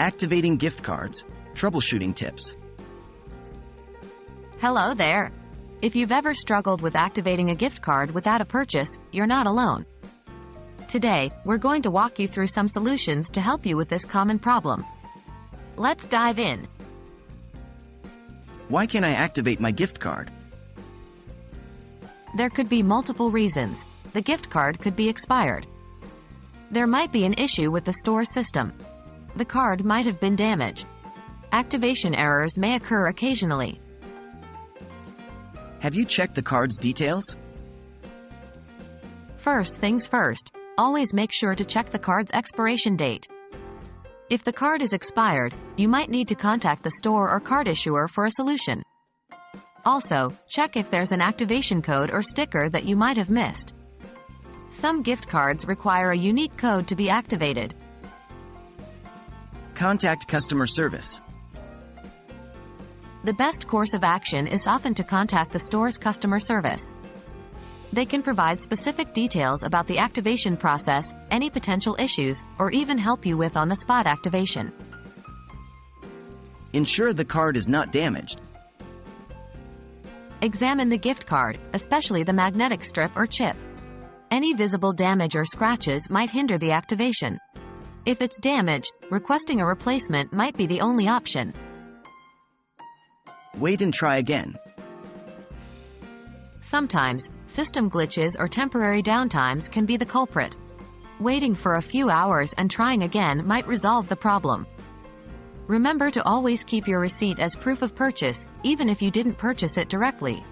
Activating gift cards, troubleshooting tips. Hello there. If you've ever struggled with activating a gift card without a purchase, you're not alone. Today, we're going to walk you through some solutions to help you with this common problem. Let's dive in. Why can't I activate my gift card? There could be multiple reasons. The gift card could be expired. There might be an issue with the store system. The card might have been damaged. Activation errors may occur occasionally. Have you checked the card's details? First things first, always make sure to check the card's expiration date. If the card is expired, you might need to contact the store or card issuer for a solution. Also, check if there's an activation code or sticker that you might have missed. Some gift cards require a unique code to be activated. Contact customer service. The best course of action is often to contact the store's customer service. They can provide specific details about the activation process, any potential issues, or even help you with on-the-spot activation. Ensure the card is not damaged. Examine the gift card, especially the magnetic strip or chip. Any visible damage or scratches might hinder the activation. If it's damaged, requesting a replacement might be the only option. Wait and try again. Sometimes, system glitches or temporary downtimes can be the culprit. Waiting for a few hours and trying again might resolve the problem. Remember to always keep your receipt as proof of purchase, even if you didn't purchase it directly.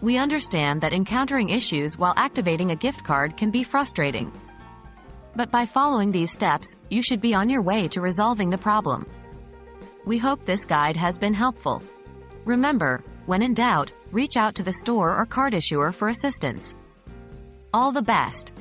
We understand that encountering issues while activating a gift card can be frustrating. But by following these steps, you should be on your way to resolving the problem. We hope this guide has been helpful. Remember, when in doubt, reach out to the store or card issuer for assistance. All the best!